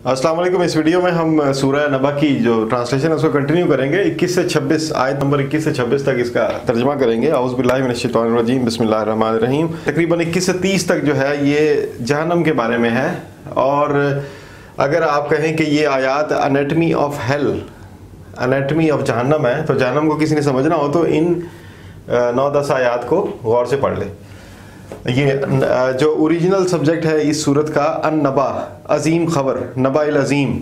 अस्सलाम वालेकुम। इस वीडियो में हम सूरह नबा की जो ट्रांसलेशन है उसको कंटिन्यू करेंगे। 21 से 26 आयत नंबर 21 से 26 तक इसका तर्जमा करेंगे। औज़ु बिल्लाहि मिनश शैतानिर रजीम, बिस्मिल्लाहिर रहमानिर रहीम। तकरीबन 21 से 30 तक जो है ये जहन्नम के बारे में है। और अगर आप कहें कि ये आयात anatomy of hell, anatomy of जहन्नम है, तो जहन्नम को किसी ने समझना हो तो इन 9-10 आयात को गौर से पढ़ ले। ये जो ओरिजिनल सब्जेक्ट है इस सूरत का अन-नबा, अजीम खबर, नबा इल अजीम,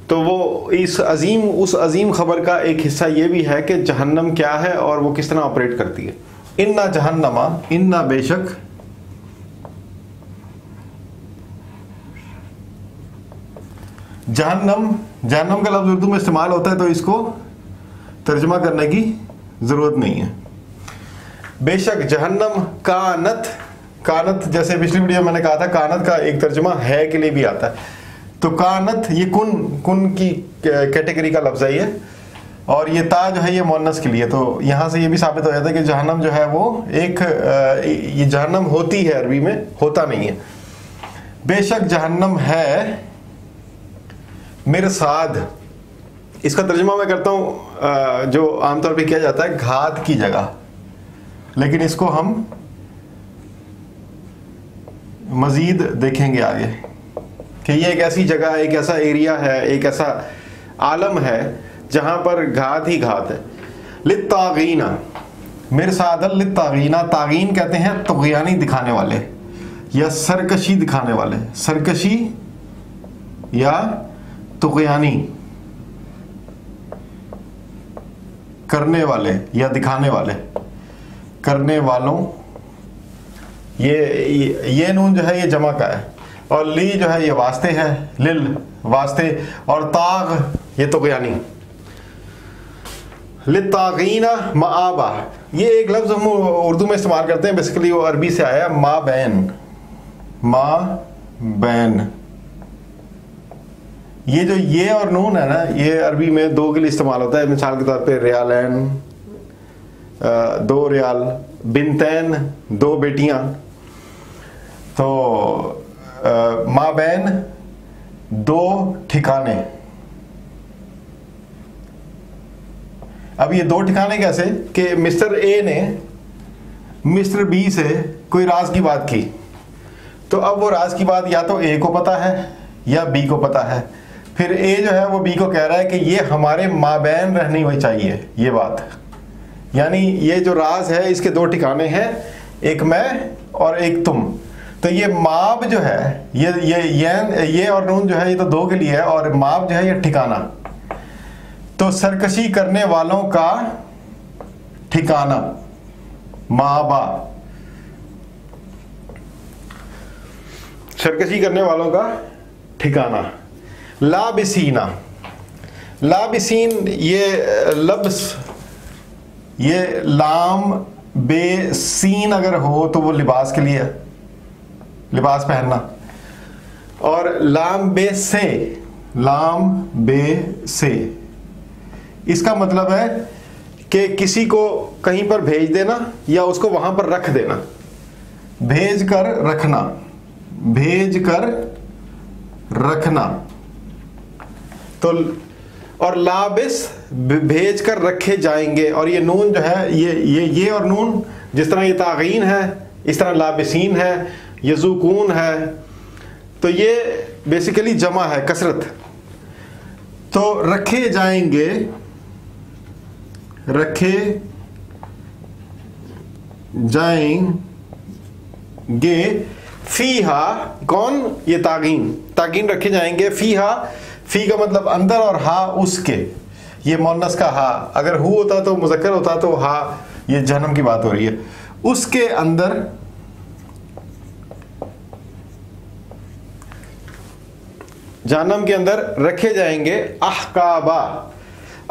तो वो इस अजीम उस अजीम खबर का एक हिस्सा ये भी है कि जहन्नम क्या है और वो किस तरह ऑपरेट करती है। इन्ना जहन्नमा, इन्ना बेशक, जहन्नम, जहन्नम का लफ्ज़ उर्दू में इस्तेमाल होता है तो इसको तर्जमा करने की ज़रूरत नहीं है। बेशक जहन्नम कानत, कानत जैसे पिछली वीडियो में मैंने कहा था, कानत का एक तर्जुमा है के लिए भी आता है। तो कानत ये कुन की कैटेगरी का लफ्ज़ है ये, और ये ता जो है ये मुअन्नस के लिए। तो यहाँ से ये भी साबित हो जाता है कि जहन्नम जो है वो एक ये जहन्नम होती है, अरबी में होता नहीं है। बेशक जहन्नम है मिरसाद, इसका तर्जुमा मैं करता हूँ जो आमतौर पर किया जाता है घात की जगह, लेकिन इसको हम मजीद देखेंगे आगे कि ये एक ऐसी जगह, एक ऐसा एरिया है, एक ऐसा आलम है जहां पर घात ही घात है। लित्तागीना, मिरसादल लित्तागीना, तागीन कहते हैं तुग़यानी दिखाने वाले या सरकशी दिखाने वाले, सरकशी या तुग़यानी करने वाले या दिखाने वाले, करने वालों। ये नून जो है ये जमा का है, और ली जो है ये वास्ते है, लिल वास्ते, और ताग ये तुग़यानी। लित्तागीना माआबा, ये एक लफ्ज़ हम उर्दू में इस्तेमाल करते हैं, बेसिकली वो अरबी से आया, मा बैन, मा बैन। ये जो ये और नून है ना, ये अरबी में दो के लिए इस्तेमाल होता है। मिसाल के तौर पे रियालैन, 2 रियाल, बिनतैन, 2 बेटियां। तो माबैन 2 ठिकाने। अब ये 2 ठिकाने कैसे कि मिस्टर ए ने मिस्टर बी से कोई राज की बात की, तो अब वो राज की बात या तो ए को पता है या बी को पता है। फिर ए जो है वो बी को कह रहा है कि ये हमारे माबैन रहनी हुई चाहिए ये बात, यानी ये जो राज है इसके 2 ठिकाने हैं, एक मैं और एक तुम। तो ये माब जो है ये और नून जो है ये तो 2 के लिए है, और माब जो है ये ठिकाना। तो सरकशी करने वालों का ठिकाना, माबा, सरकशी करने वालों का ठिकाना। लाबिसीना, लाबिसीन ये लफ्ज़, ये लाम बे सीन अगर हो तो वो लिबास के लिए है, लिबास पहनना। और लाम बे से, लाम बे से, इसका मतलब है कि किसी को कहीं पर भेज देना या उसको वहां पर रख देना, भेज कर रखना, भेज कर रखना। तो और लाबिस भेज कर रखे जाएंगे, और ये नून जो है ये और नून, जिस तरह ये तागीन है इस तरह लाबिसीन है, यज़ूकून है, तो ये बेसिकली जमा है, कसरत। तो रखे जाएंगे, रखे जाएंगे, फीहा, कौन, ये तागीन, तागीन रखे जाएंगे, फीहा, फी का मतलब अंदर, और हा उसके, ये मुअन्नस का हा, अगर हु होता तो मुज़क्कर होता तो हा, ये जहन्नम की बात हो रही है, उसके अंदर जहन्नम के अंदर रखे जाएंगे अहकाबा।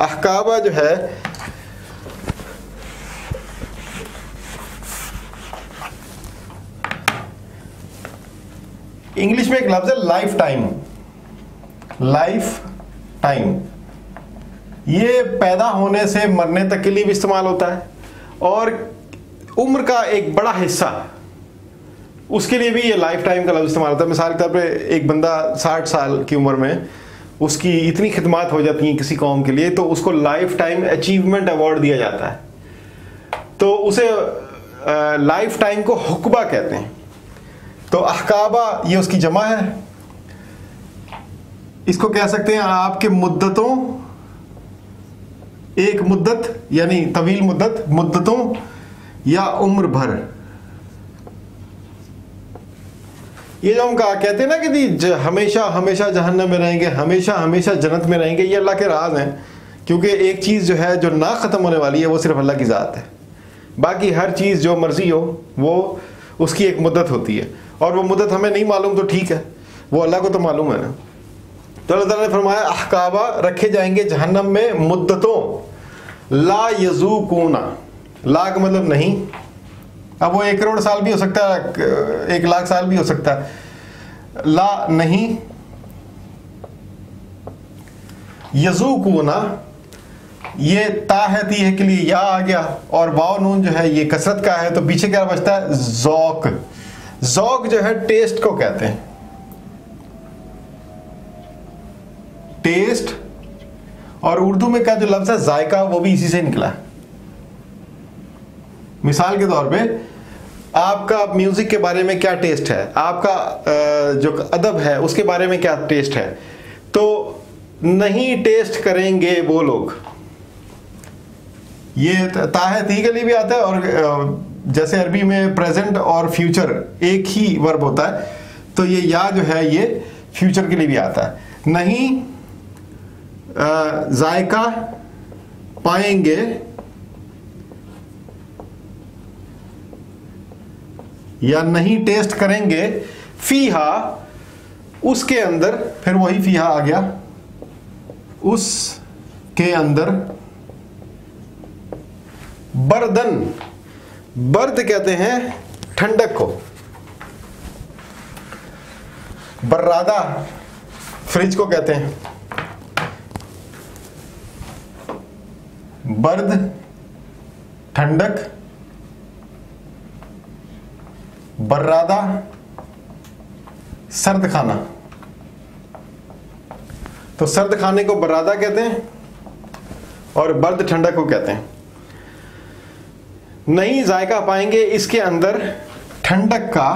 अहकाबा जो है इंग्लिश में एक लफ्ज़ है लाइफ टाइम, लाइफ टाइम। ये पैदा होने से मरने तक के लिए भी इस्तेमाल होता है, और उम्र का एक बड़ा हिस्सा उसके लिए भी ये लाइफ टाइम का लफ्ज़ इस्तेमाल होता है। मिसाल के तौर पे एक बंदा 60 साल की उम्र में उसकी इतनी खिदमत हो जाती है किसी कौम के लिए, तो उसको लाइफ टाइम अचीवमेंट अवार्ड दिया जाता है, तो उसे लाइफ टाइम को हुक्बा कहते हैं। तो अहकाबा ये उसकी जमा है। इसको कह सकते हैं आपके मुद्दतों, एक मुद्दत यानी तवील मुद्दत, मुद्दतों या उम्र भर। ये जो हम कहा कहते हैं ना कि हमेशा हमेशा जहन्नम में रहेंगे, हमेशा हमेशा जन्नत में रहेंगे, ये अल्लाह के राज हैं। क्योंकि एक चीज़ जो है जो ना ख़त्म होने वाली है वो सिर्फ अल्लाह की ज़ात है। बाकी हर चीज़ जो मर्ज़ी हो वो उसकी एक मुद्दत होती है, और वो मुद्दत हमें नहीं मालूम तो ठीक है, वो अल्लाह को तो मालूम है ना। तो अल्लाह ताला ने फरमाया अहकाबा रखे जाएंगे जहन्नम में मुद्दतों, ला यज़ूकूना, ला का मतलब नहीं। अब वो 1 करोड़ साल भी हो सकता है, 1 लाख साल भी हो सकता है। ला नहीं, यज़ूकूना ये ता है ती है के लिए या आ गया, और वाव नून जो है ये कसरत का है, तो पीछे क्या बचता है ज़ौक़। ज़ौक़ जो है टेस्ट को कहते हैं, टेस्ट। और उर्दू में का जो लफ्ज़ है जायका वो भी इसी से निकला है। मिसाल के तौर पे आपका म्यूजिक के बारे में क्या टेस्ट है, आपका जो अदब है उसके बारे में क्या टेस्ट है, तो नहीं टेस्ट करेंगे वो लोग। ये ताहे ती के लिए भी आता है, और जैसे अरबी में प्रेजेंट और फ्यूचर एक ही वर्ब होता है, तो ये या जो है ये फ्यूचर के लिए भी आता है। नहीं जायका पाएंगे या नहीं टेस्ट करेंगे, फीहा उसके अंदर, फिर वही फीहा आ गया, उसके अंदर, बर्दन, बर्द कहते हैं ठंडक को, बर्रादा फ्रिज को कहते हैं, बर्द ठंडक, बर्रादा सर्द खाना। तो सर्द खाने को बर्रादा कहते हैं और बर्द ठंडक को कहते हैं। नहीं जायका पाएंगे इसके अंदर ठंडक का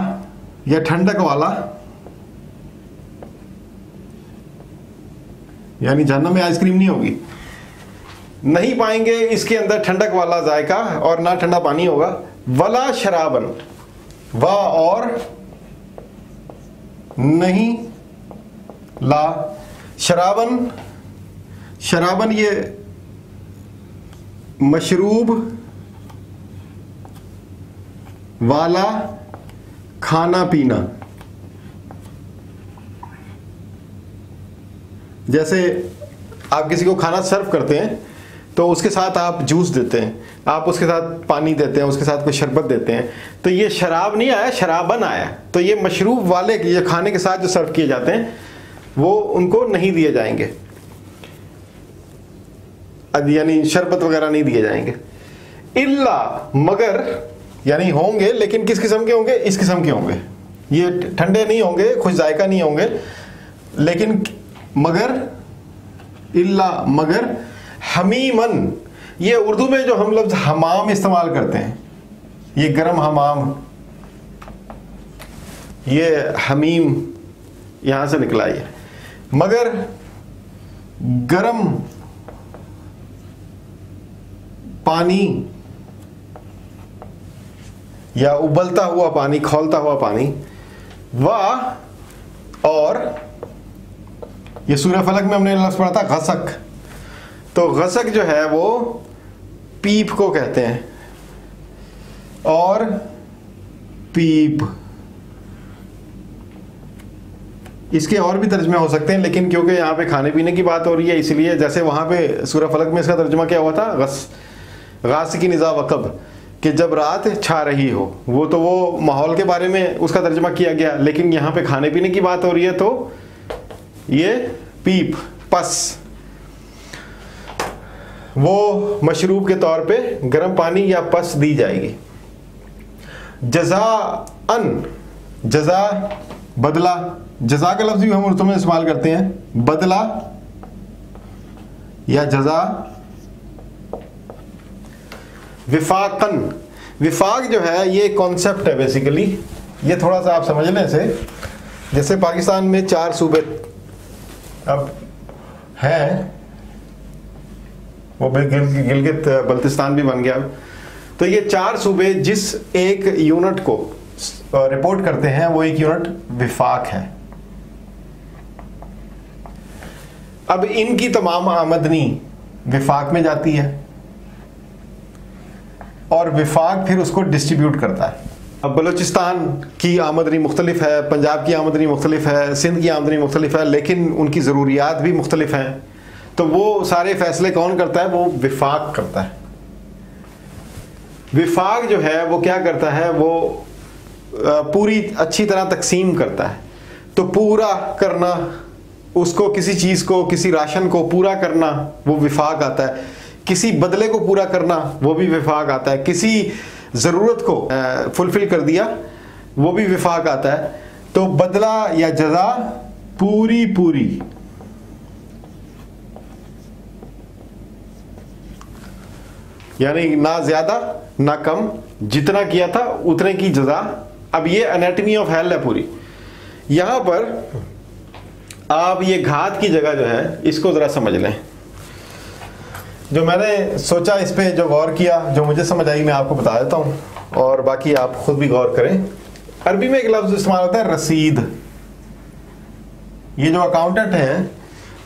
या ठंडक वाला, यानी जहन्नम में आइसक्रीम नहीं होगी। नहीं पाएंगे इसके अंदर ठंडक वाला जायका और ना ठंडा पानी होगा। वला शराबन, वा और नहीं ला शराबन, शराबन ये मशरूब वाला खाना पीना। जैसे आप किसी को खाना सर्व करते हैं तो उसके साथ आप जूस देते हैं, आप उसके साथ पानी देते हैं, उसके साथ कोई शरबत देते हैं, तो ये शराब नहीं आया, शराबन आया। तो ये मशरूब वाले ये खाने के साथ जो सर्व किए जाते हैं वो उनको नहीं दिए जाएंगे, यानी शरबत वगैरह नहीं दिए जाएंगे। इल्ला मगर, यानी होंगे लेकिन किस किस्म के होंगे, इस किस्म के होंगे। ये ठंडे नहीं होंगे, खुश जायका नहीं होंगे, लेकिन मगर, इल्ला मगर, हमीमन, ये उर्दू में जो हम लफ्ज़ हमाम इस्तेमाल करते हैं, ये गरम हमाम, ये हमीम यहां से निकला। ये मगर गरम पानी या उबलता हुआ पानी, खौलता हुआ पानी। वाह, और ये सूरह फलक में हमने लफ्ज़ पढ़ा था गसक। तो गसक जो है वो पीप को कहते हैं, और पीप, इसके और भी तर्जमे हो सकते हैं, लेकिन क्योंकि यहाँ पे खाने पीने की बात हो रही है इसलिए, जैसे वहाँ पे सूरह फलक में इसका तर्जुमा क्या हुआ था, गास की निज़ा वक़ब, कि जब रात छा रही हो, वो तो वो माहौल के बारे में उसका तर्जुमा किया गया, लेकिन यहाँ पे खाने पीने की बात हो रही है तो ये पीप, पस, वो मशरूब के तौर पे गर्म पानी या पस दी जाएगी। जज़ाअन, जजा बदला, जजा का लफ्ज भी हम उर्दू में इस्तेमाल करते हैं, बदला या जजा। विफाकन, विफाक जो है ये कॉन्सेप्ट है बेसिकली, ये थोड़ा सा आप समझ लें इसे। जैसे पाकिस्तान में 4 सूबे अब हैं, वो गिलगित बल्तिस्तान भी बन गया। तो ये 4 सूबे जिस एक यूनिट को रिपोर्ट करते हैं वो एक यूनिट विफाक है। अब इनकी तमाम आमदनी विफाक में जाती है और विफाक फिर उसको डिस्ट्रीब्यूट करता है। अब बलूचिस्तान की आमदनी मुख्तलिफ है, पंजाब की आमदनी मुख्तलिफ है, सिंध की आमदनी मुख्तलिफ है, लेकिन उनकी ज़रूरियात भी मुख्तलिफ हैं। तो वो सारे फैसले कौन करता है? वो विफाक करता है। विफाक जो है वो क्या करता है? वो पूरी अच्छी तरह तकसीम करता है। तो पूरा करना, उसको किसी चीज़ को, किसी राशन को पूरा करना, वो विफाक आता है। किसी बदले को पूरा करना, वो भी विफाक आता है। किसी ज़रूरत को फुलफिल कर दिया, वो भी विफाक आता है। तो बदला या जजा पूरी पूरी यानी ना ज़्यादा ना कम, जितना किया था उतने की जजा। अब ये एनाटमी ऑफ हेल है पूरी। यहां पर आप ये घात की जगह जो है इसको ज़रा समझ लें। जो मैंने सोचा, इस पे जो गौर किया, जो मुझे समझ आई, मैं आपको बता देता हूँ और बाकी आप खुद भी गौर करें। अरबी में एक लफ्ज़ इस्तेमाल होता है रसीद। ये जो अकाउंटेंट हैं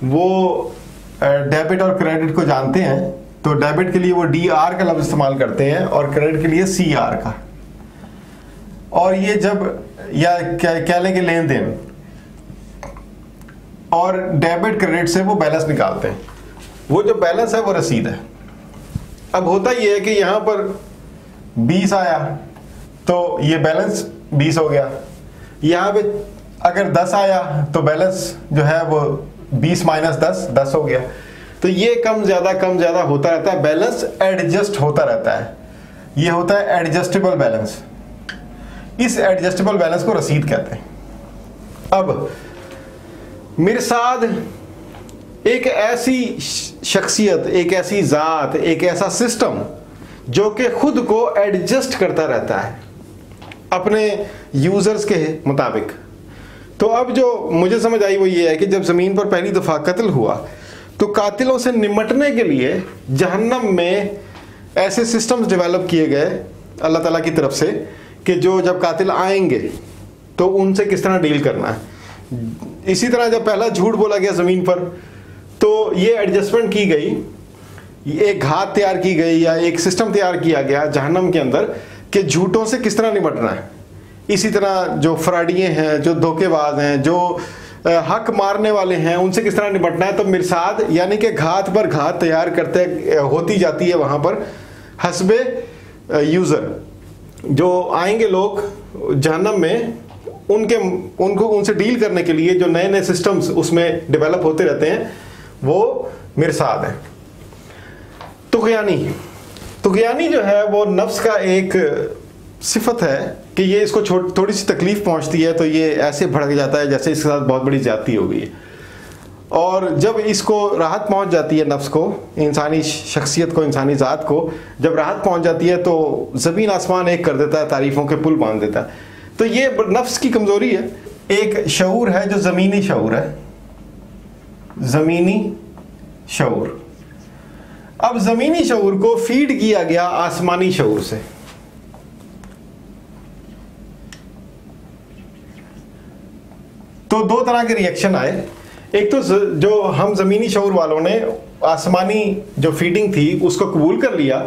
वो डेबिट और क्रेडिट को जानते हैं। तो डेबिट के लिए वो DR का लफ्ज़ इस्तेमाल करते हैं और क्रेडिट के लिए CR का। और ये जब या क्या लेंगे लेन देन, और डेबिट क्रेडिट से वो बैलेंस निकालते हैं। वो जो बैलेंस है वो रसीद है। अब होता ये है कि यहां पर 20 आया तो ये बैलेंस 20 हो गया। यहां पे अगर 10 आया तो बैलेंस जो है वो 20 माइनस 10 हो गया। तो ये कम ज्यादा होता रहता है, बैलेंस एडजस्ट होता रहता है। ये होता है एडजस्टेबल बैलेंस। इस एडजस्टेबल बैलेंस को रसीद कहते हैं। अब मिरसाद एक ऐसी शख्सियत, एक ऐसी ज़ात, एक ऐसा सिस्टम जो कि खुद को एडजस्ट करता रहता है अपने यूज़र्स के मुताबिक। तो अब जो मुझे समझ आई वो ये है कि जब ज़मीन पर पहली दफ़ा कत्ल हुआ तो कातिलों से निमटने के लिए जहन्नम में ऐसे सिस्टम्स डेवलप किए गए अल्लाह ताला की तरफ से कि जो जब कातिल आएंगे तो उनसे किस तरह डील करना है। इसी तरह जब पहला झूठ बोला गया ज़मीन पर तो ये एडजस्टमेंट की गई, एक घात तैयार की गई या एक सिस्टम तैयार किया गया जहन्नम के अंदर कि झूठों से किस तरह निपटना है। इसी तरह जो फ्रॉडिये हैं, जो धोखेबाज हैं, जो हक मारने वाले हैं, उनसे किस तरह निपटना है। तो मिरसाद यानी कि घात पर घात तैयार करते होती जाती है वहाँ पर हस्बे यूज़र। जो आएंगे लोग जहन्नम में, उनको उनसे डील करने के लिए जो नए नए सिस्टम्स उसमें डेवलप होते रहते हैं वो मिरसाद है। तुग़यानी जो है वो नफ्स का एक सिफत है कि ये इसको थोड़ी सी तकलीफ पहुंचती है तो ये ऐसे भड़क जाता है जैसे इसके साथ बहुत बड़ी ज्यादती हो गई है। और जब इसको राहत पहुंच जाती है, नफ्स को, इंसानी शख्सियत को, इंसानी ज़ात को जब राहत पहुंच जाती है तो ज़मीन आसमान एक कर देता है, तारीफ़ों के पुल बांध देता है। तो ये नफ्स की कमज़ोरी है। एक शऊर है जो ज़मीनी शऊर है, ज़मीनी शऊर। अब ज़मीनी शऊर को फीड किया गया आसमानी शऊर से। तो 2 तरह के रिएक्शन आए। एक तो जो हम ज़मीनी शऊर वालों ने आसमानी जो फीडिंग थी उसको कबूल कर लिया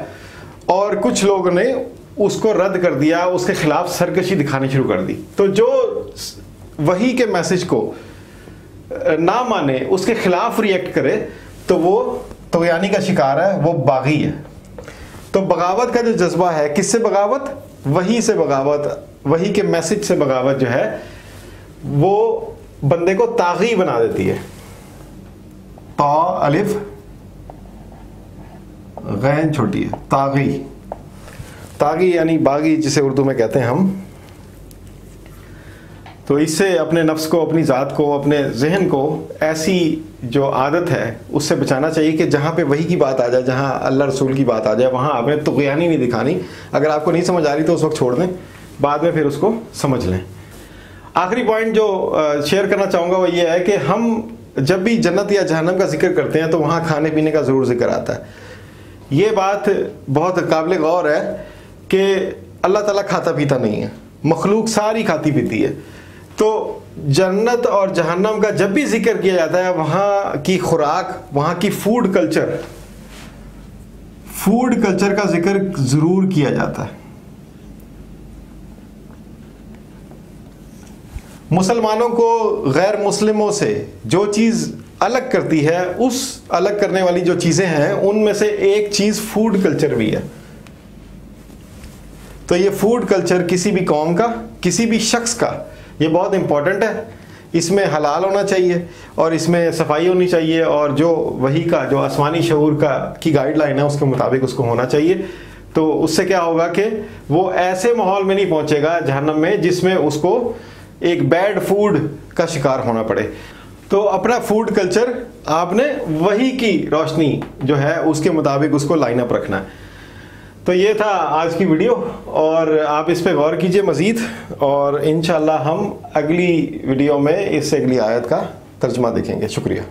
और कुछ लोगों ने उसको रद्द कर दिया, उसके खिलाफ सरकशी दिखानी शुरू कर दी। तो जो वही के मैसेज को ना माने, उसके खिलाफ रिएक्ट करे, तो वो तुग़यानी का शिकार है, वो बागी है। तो बगावत का जो जज्बा है, किससे बगावत? वही से बगावत, वही के मैसेज से बगावत जो है वो बंदे को तागी बना देती है। ता अलिफ गैन छोटी है, तागी यानी बागी जिसे उर्दू में कहते हैं हम। तो इससे अपने नफ्स को, अपनी ज़ात को, अपने जहन को ऐसी जो आदत है उससे बचाना चाहिए कि जहाँ पे वही की बात आ जाए, जहाँ अल्लाह रसूल की बात आ जाए, वहाँ आपने तुग़यानी नहीं दिखानी। अगर आपको नहीं समझ आ रही तो उस वक्त छोड़ दें, बाद में फिर उसको समझ लें। आखिरी पॉइंट जो शेयर करना चाहूँगा वो ये है कि हम जब भी जन्नत या जहन्नम का जिक्र करते हैं तो वहाँ खाने पीने का ज़रूर जिक्र आता है। ये बात बहुत काबिल गौर है कि अल्लाह ताला खाता पीता नहीं है, मखलूक सारी खाती पीती है। तो जन्नत और जहन्नम का जब भी जिक्र किया जाता है, वहाँ की खुराक, वहाँ की फूड कल्चर का जिक्र ज़रूर किया जाता है। मुसलमानों को गैर मुस्लिमों से जो चीज़ अलग करती है, उस अलग करने वाली जो चीज़ें हैं उनमें से एक चीज़ फूड कल्चर भी है। तो ये फूड कल्चर किसी भी कौम का, किसी भी शख्स का, ये बहुत इंपॉर्टेंट है। इसमें हलाल होना चाहिए और इसमें सफाई होनी चाहिए और जो वही का, जो आसमानी शऊर का की गाइडलाइन है उसके मुताबिक उसको होना चाहिए। तो उससे क्या होगा कि वो ऐसे माहौल में नहीं पहुंचेगा जहन्नम में जिसमें उसको एक बैड फूड का शिकार होना पड़े। तो अपना फूड कल्चर आपने वही की रोशनी जो है उसके मुताबिक उसको लाइन अप रखना है। तो ये था आज की वीडियो और आप इस पे गौर कीजिए मज़ीद, और इंशाल्लाह हम अगली वीडियो में इससे अगली आयत का तर्जुमा देखेंगे। शुक्रिया।